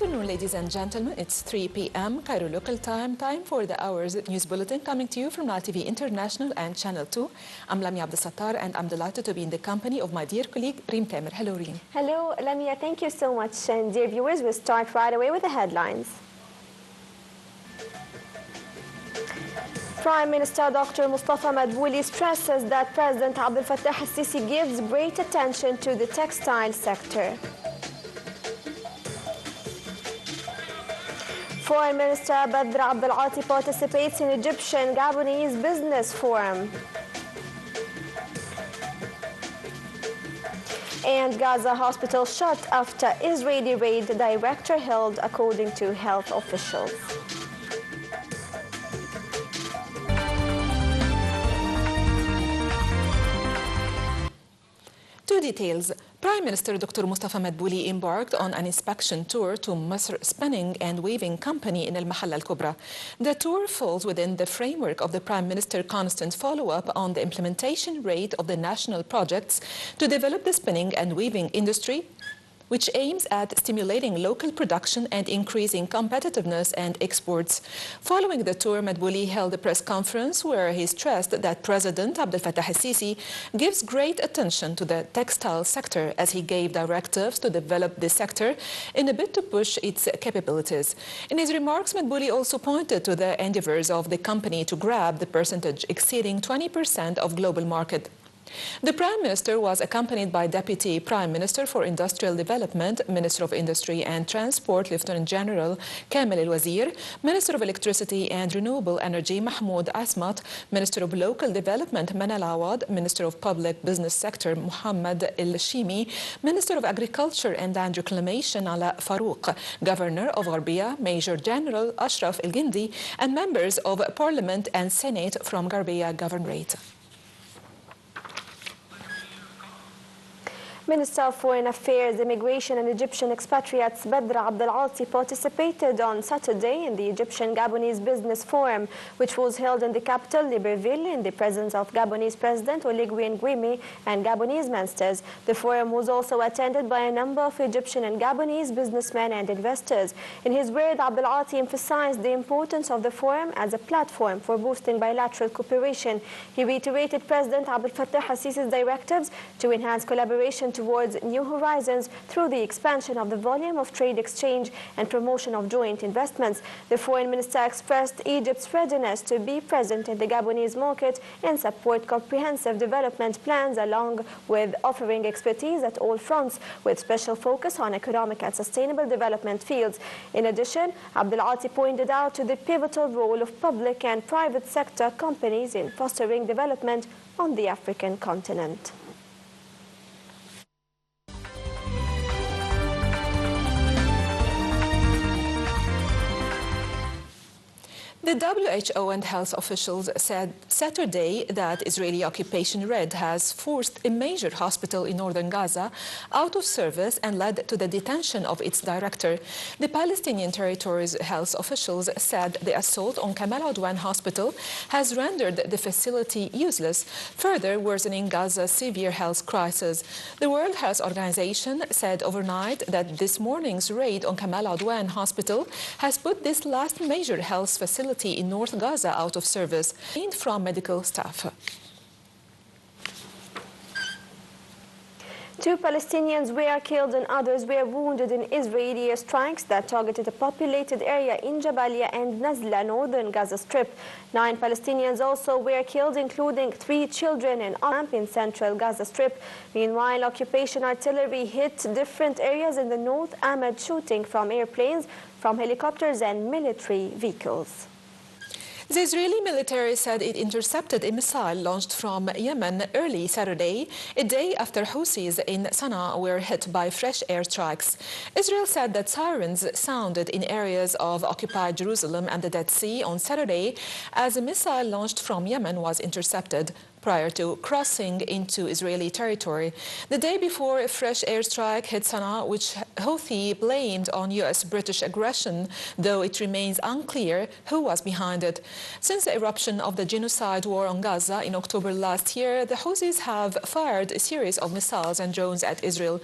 afternoon, ladies and gentlemen. It's 3 p.m. Cairo local time for the hour's news bulletin coming to you from Nile TV International and Channel 2. I'm Lamia Abdesattar and I'm delighted to be in the company of my dear colleague Reem Tamer. Hello, Reem. Hello, Lamia. Thank you so much. And dear viewers, we'll start right away with the headlines. Prime Minister Dr. Mustafa Madbouli stresses that President Abdel Fattah al-Sisi gives great attention to the textile sector. Foreign Minister Badr Abdelati participates in Egyptian-Gabonese business forum. And Gaza hospital shut after Israeli raid, director held according to health officials. Two details. Prime Minister Dr. Mustafa Madbouli embarked on an inspection tour to Masr Spinning and Weaving Company in Al-Mahalla Al-Kubra. The tour falls within the framework of the Prime Minister's constant follow-up on the implementation rate of the national projects to develop the spinning and weaving industry, which aims at stimulating local production and increasing competitiveness and exports. Following the tour, Madbouli held a press conference where he stressed that President Abdel Fattah al-Sisi gives great attention to the textile sector as he gave directives to develop the sector in a bid to push its capabilities. In his remarks, Madbouli also pointed to the endeavors of the company to grab the percentage exceeding 20% of global market. The Prime Minister was accompanied by Deputy Prime Minister for Industrial Development, Minister of Industry and Transport, Lieutenant General Kamel El-Wazir, Minister of Electricity and Renewable Energy, Mahmoud Asmat, Minister of Local Development, Manal Awad, Minister of Public Business Sector, Muhammad El-Shimi, Minister of Agriculture and Land Reclamation, Ala Farouk, Governor of Gharbiya, Major General Ashraf El-Gindi, and members of Parliament and Senate from Gharbiya Governorate. Minister of Foreign Affairs, Immigration and Egyptian expatriates Badr Abdelati participated on Saturday in the Egyptian-Gabonese Business Forum, which was held in the capital, Libreville, in the presence of Gabonese President Oligui Nguema and Gabonese ministers. The forum was also attended by a number of Egyptian and Gabonese businessmen and investors. In his word, Abdelati emphasized the importance of the forum as a platform for boosting bilateral cooperation. He reiterated President Abdel Fattah al-Sisi's directives to enhance collaboration towards new horizons through the expansion of the volume of trade exchange and promotion of joint investments. The foreign minister expressed Egypt's readiness to be present in the Gabonese market and support comprehensive development plans, along with offering expertise at all fronts, with special focus on economic and sustainable development fields. In addition, Abdelati pointed out to the pivotal role of public and private sector companies in fostering development on the African continent. The WHO and health officials said Saturday that Israeli occupation raid has forced a major hospital in northern Gaza out of service and led to the detention of its director. The Palestinian territory's health officials said the assault on Kamal Adwan Hospital has rendered the facility useless, further worsening Gaza's severe health crisis. The World Health Organization said overnight that this morning's raid on Kamal Adwan Hospital has put this last major health facility in North Gaza out of service, and from medical staff. 2 Palestinians were killed and others were wounded in Israeli airstrikes that targeted a populated area in Jabalia and Nazla, northern Gaza Strip. 9 Palestinians also were killed, including 3 children in a camp in central Gaza Strip. Meanwhile, occupation artillery hit different areas in the north amid shooting from airplanes, from helicopters and military vehicles. The Israeli military said it intercepted a missile launched from Yemen early Saturday, a day after Houthis in Sana'a were hit by fresh airstrikes. Israel said that sirens sounded in areas of occupied Jerusalem and the Dead Sea on Saturday as a missile launched from Yemen was intercepted. prior to crossing into Israeli territory. The day before, a fresh airstrike hit Sana'a, which Houthi blamed on U.S.-British aggression, though it remains unclear who was behind it. Since the eruption of the genocide war on Gaza in October last year, the Houthis have fired a series of missiles and drones at Israel.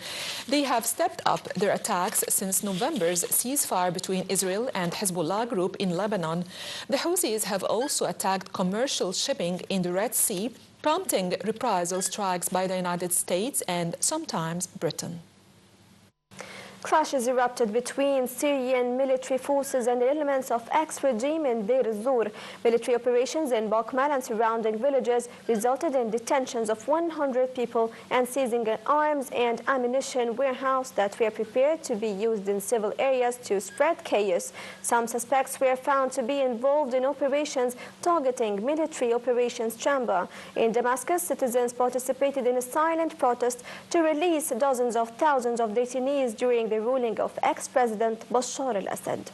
They have stepped up their attacks since November's ceasefire between Israel and Hezbollah group in Lebanon. The Houthis have also attacked commercial shipping in the Red Sea, prompting reprisal strikes by the United States and sometimes Britain. Clashes erupted between Syrian military forces and elements of ex-regime in Deir ez-Zor. Military operations in Bakmal and surrounding villages resulted in detentions of 100 people and seizing an arms and ammunition warehouse that were prepared to be used in civil areas to spread chaos. Some suspects were found to be involved in operations targeting military operations chamber. In Damascus, citizens participated in a silent protest to release dozens of thousands of detainees during the ruling of ex-President Bashar al-Assad.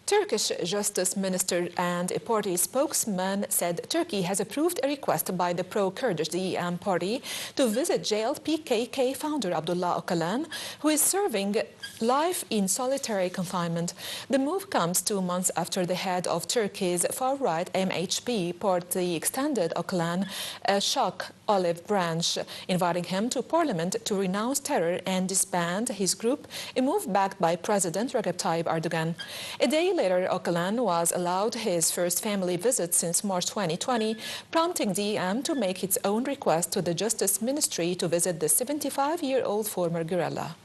Turkish Justice Minister and a party spokesman said Turkey has approved a request by the pro-Kurdish DEM party to visit jailed PKK founder Abdullah Öcalan, who is serving life in solitary confinement. The move comes 2 months after the head of Turkey's far-right MHP party extended Öcalan a shock olive branch, inviting him to parliament to renounce terror and disband his group, a move backed by President Recep Tayyip Erdogan. A day later, Öcalan was allowed his first family visit since March 2020, prompting DEM to make its own request to the Justice Ministry to visit the 75-year-old former guerrilla.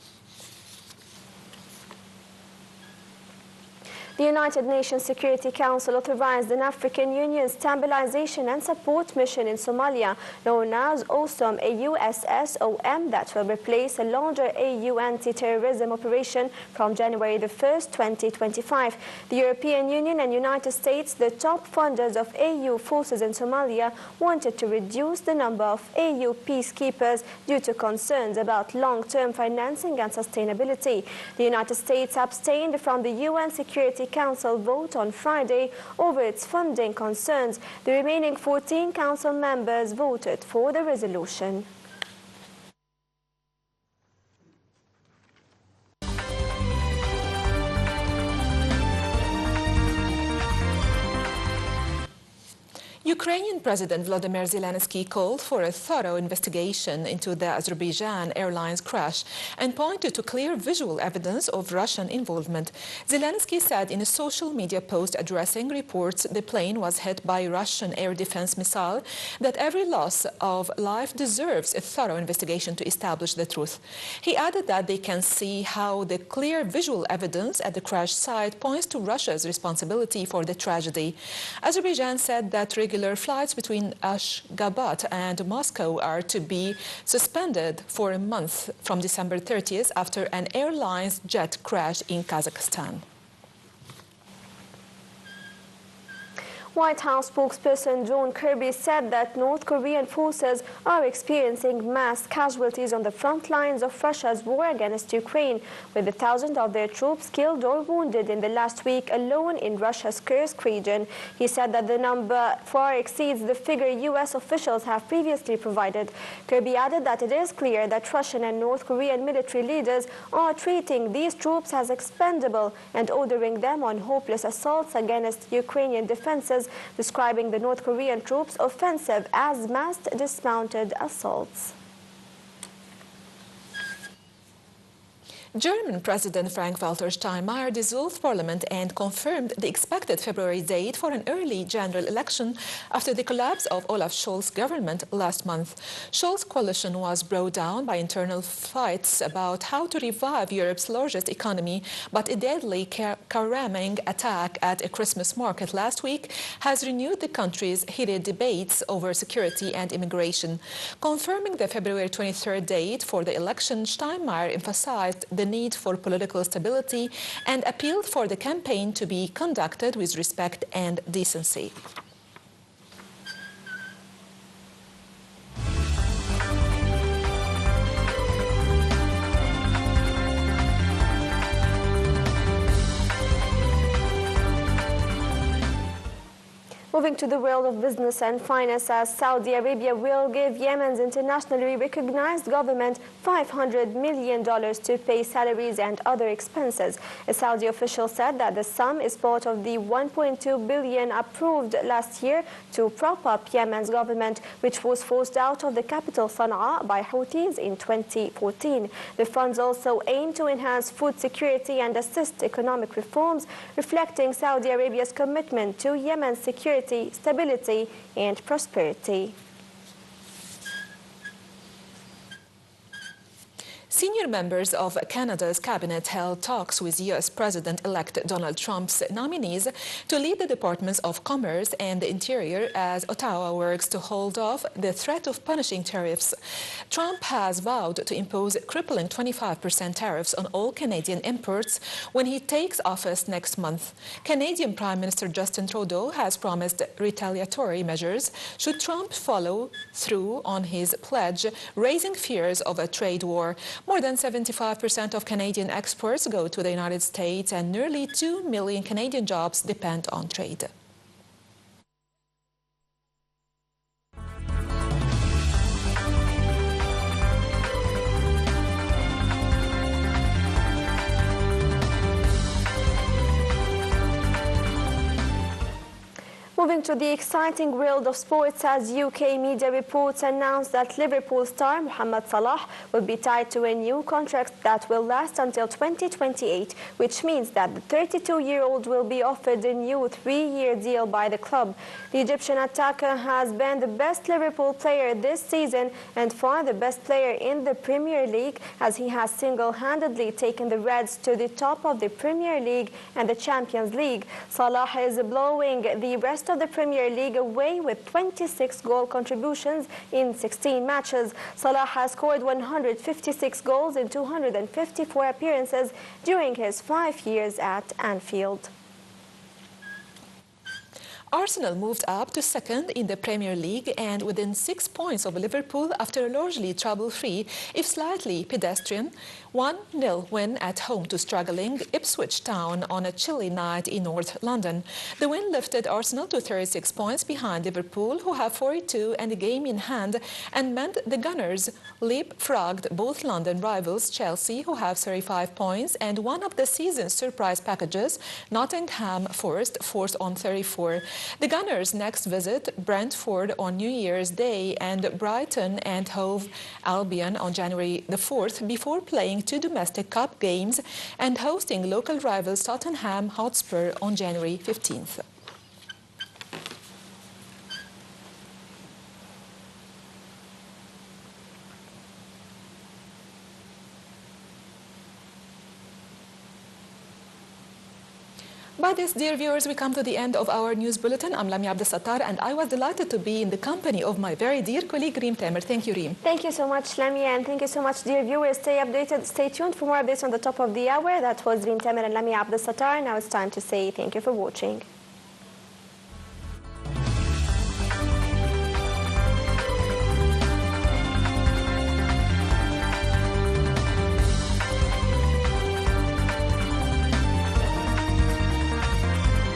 The United Nations Security Council authorized an African Union Stabilization and Support Mission in Somalia, known as OSOM, AUSSOM, that will replace a larger AU anti-terrorism operation from January the 1st, 2025. The European Union and United States, the top funders of AU forces in Somalia, wanted to reduce the number of AU peacekeepers due to concerns about long-term financing and sustainability. The United States abstained from the UN Security Council vote on Friday over its funding concerns. The remaining 14 Council members voted for the resolution. Ukrainian President Volodymyr Zelensky called for a thorough investigation into the Azerbaijan Airlines crash and pointed to clear visual evidence of Russian involvement. Zelensky said in a social media post addressing reports the plane was hit by a Russian air defense missile that every loss of life deserves a thorough investigation to establish the truth. He added that they can see how the clear visual evidence at the crash site points to Russia's responsibility for the tragedy. Azerbaijan said that regular flights between Ashgabat and Moscow are to be suspended for a month from December 30th after an airline's jet crashed in Kazakhstan. White House spokesperson John Kirby said that North Korean forces are experiencing mass casualties on the front lines of Russia's war against Ukraine, with 1,000 of their troops killed or wounded in the last week alone in Russia's Kursk region. He said that the number far exceeds the figure U.S. officials have previously provided. Kirby added that it is clear that Russian and North Korean military leaders are treating these troops as expendable and ordering them on hopeless assaults against Ukrainian defenses, describing the North Korean troops' offensive as massed dismounted assaults. German President Frank-Walter Steinmeier dissolved parliament and confirmed the expected February date for an early general election after the collapse of Olaf Scholz's government last month. Scholz's coalition was brought down by internal fights about how to revive Europe's largest economy, but a deadly car-ramming attack at a Christmas market last week has renewed the country's heated debates over security and immigration. Confirming the February 23rd date for the election, Steinmeier emphasized the need for political stability and appealed for the campaign to be conducted with respect and decency. Moving to the world of business and finance, as Saudi Arabia will give Yemen's internationally recognized government $500 million to pay salaries and other expenses. A Saudi official said that the sum is part of the $1.2 billion approved last year to prop up Yemen's government, which was forced out of the capital Sana'a by Houthis in 2014. The funds also aim to enhance food security and assist economic reforms, reflecting Saudi Arabia's commitment to Yemen's security, stability, and prosperity. Senior members of Canada's cabinet held talks with U.S. President-elect Donald Trump's nominees to lead the Departments of Commerce and the Interior as Ottawa works to hold off the threat of punishing tariffs. Trump has vowed to impose crippling 25% tariffs on all Canadian imports when he takes office next month. Canadian Prime Minister Justin Trudeau has promised retaliatory measures should Trump follow through on his pledge, raising fears of a trade war. More than 75% of Canadian exports go to the United States, and nearly 2 million Canadian jobs depend on trade. Moving to the exciting world of sports, as UK media reports announced that Liverpool star Mohamed Salah will be tied to a new contract that will last until 2028, which means that the 32-year-old will be offered a new 3-year deal by the club. The Egyptian attacker has been the best Liverpool player this season and far the best player in the Premier League, as he has single-handedly taken the Reds to the top of the Premier League and the Champions League. Salah is blowing the rest of the Premier League away with 26 goal contributions in 16 matches. Salah has scored 156 goals in 254 appearances during his 5 years at Anfield. Arsenal moved up to second in the Premier League and within 6 points of Liverpool after a largely trouble-free, if slightly pedestrian, 1-0 win at home to struggling Ipswich Town on a chilly night in North London. The win lifted Arsenal to 36 points behind Liverpool, who have 42 and a game in hand, and meant the Gunners leapfrogged both London rivals Chelsea, who have 35 points, and one of the season's surprise packages, Nottingham Forest, fourth on 34. The Gunners next visit Brentford on New Year's Day and Brighton and Hove Albion on January the 4th before playing 2 domestic cup games and hosting local rivals Tottenham Hotspur on January 15th. By this, dear viewers, we come to the end of our news bulletin. I'm Lamia Abdel-Sattar, and I was delighted to be in the company of my very dear colleague Reem Tamer. Thank you, Reem. Thank you so much, Lamia, and thank you so much, dear viewers. Stay updated, stay tuned for more updates on the top of the hour. That was Reem Tamer and Lamia Abdel-Sattar. Now it's time to say thank you for watching.